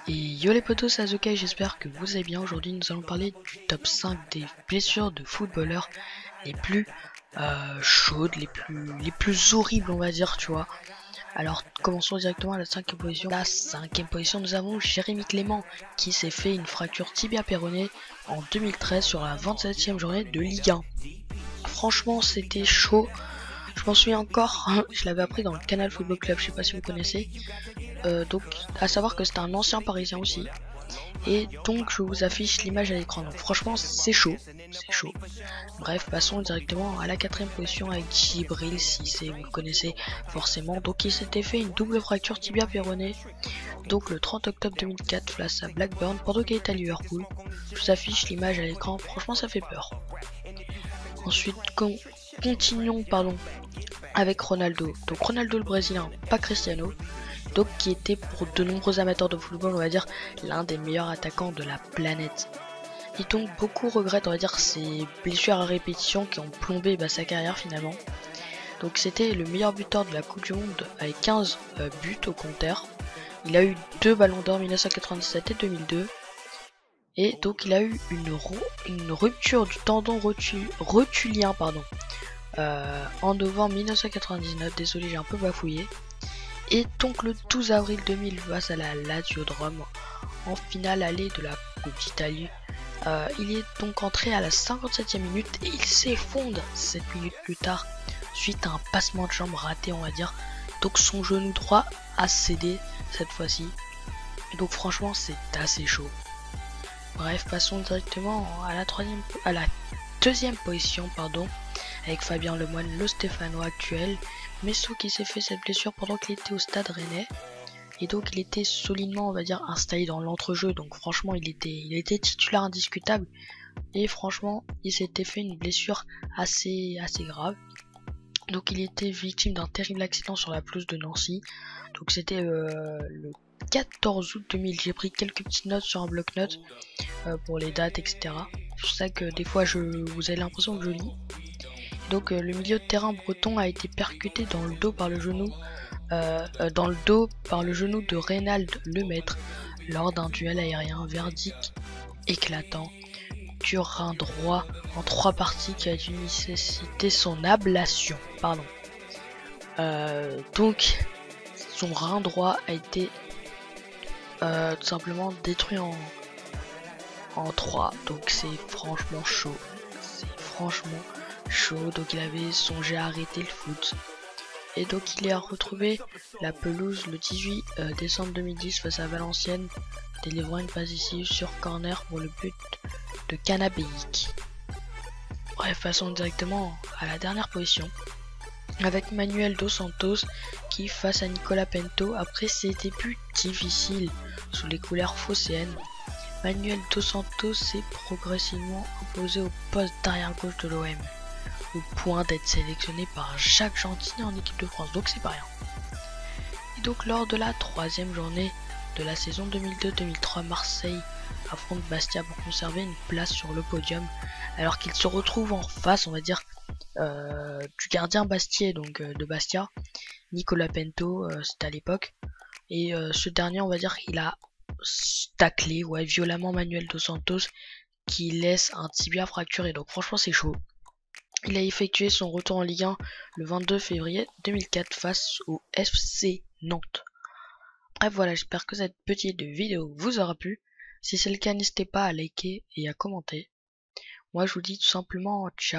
Et yo les potos, c'est Azuka et j'espère que vous allez bien. Aujourd'hui nous allons parler du top 5 des blessures de footballeurs les plus chaudes, les plus horribles on va dire, tu vois. Alors commençons directement à la cinquième position. La cinquième position, nous avons Jérémy Clément qui s'est fait une fracture tibia péronée en 2013 sur la 27e journée de Ligue 1. Franchement c'était chaud. Je m'en souviens encore, je l'avais appris dans le Canal Football Club, je sais pas si vous connaissez. Donc à savoir que c'est un ancien parisien aussi. Et donc je vous affiche l'image à l'écran. Donc franchement c'est chaud. C'est chaud. Bref, passons directement à la quatrième position avec Djibril Cissé, vous le connaissez forcément. Donc il s'était fait une double fracture tibia péronée. Donc le 30 octobre 2004 face à Blackburn pendant qu'il était à Liverpool. Je vous affiche l'image à l'écran. Franchement ça fait peur. Ensuite continuons avec Ronaldo. Donc Ronaldo le Brésilien, pas Cristiano. Donc qui était pour de nombreux amateurs de football, on va dire, l'un des meilleurs attaquants de la planète. Et donc beaucoup regrettent, on va dire, ses blessures à répétition qui ont plombé sa carrière finalement. Donc c'était le meilleur buteur de la Coupe du Monde avec 15 buts au compteur. Il a eu 2 ballons d'or 1997 et 2002. Et donc il a eu une rupture du tendon rotulien en novembre 1999. Désolé, j'ai un peu bafouillé. Et donc le 12 avril 2000 face à la Lazio de Rome en finale allée de la Coupe d'Italie. Il est donc entré à la 57e minute et il s'effondre 7 minutes plus tard suite à un passement de jambe raté, on va dire. Donc son genou droit a cédé cette fois-ci. Donc franchement c'est assez chaud. Bref, passons directement à la deuxième position avec Fabien Lemoine, le Stéphanois actuel. Messo qui s'est fait cette blessure pendant qu'il était au Stade Rennais. Et donc il était solidement, on va dire, installé dans l'entrejeu. Donc franchement il était titulaire indiscutable. Et franchement il s'était fait une blessure assez grave. Donc il était victime d'un terrible accident sur la pelouse de Nancy. Donc c'était le 14 août 2000. J'ai pris quelques petites notes sur un bloc-notes pour les dates, etc. C'est pour ça que des fois vous avez l'impression que je lis. Donc le milieu de terrain breton a été percuté dans le dos par le genou de Reynald Lemaître lors d'un duel aérien. Verdict éclatant du rein droit en 3 parties qui a dû nécessiter son ablation. Donc son rein droit a été tout simplement détruit en 3. Donc c'est franchement chaud. Donc il avait songé à arrêter le foot. Et donc il a retrouvé la pelouse le 18 décembre 2010 face à Valenciennes, délivrant une passe décisive sur corner pour le but de Canabéic. Bref, passons directement à la dernière position avec Manuel Dos Santos qui, face à Nicolas Pinto, après ses débuts difficiles sous les couleurs phocéennes, Manuel Dos Santos s'est progressivement imposé au poste d'arrière gauche de l'OM, au point d'être sélectionné par Jacques Gentil en équipe de France, donc c'est pas rien. Et donc lors de la 3e journée de la saison 2002-2003, Marseille affronte Bastia pour conserver une place sur le podium, alors qu'il se retrouve en face, on va dire, du gardien bastiais, donc de Bastia, Nicolas Pinto, c'était à l'époque, et ce dernier, on va dire, il a taclé violemment Manuel Dos Santos qui laisse un tibia fracturé, donc franchement c'est chaud. Il a effectué son retour en Ligue 1 le 22 février 2004 face au FC Nantes. Bref, voilà, j'espère que cette petite vidéo vous aura plu. Si c'est le cas, n'hésitez pas à liker et à commenter. Moi, je vous dis tout simplement ciao.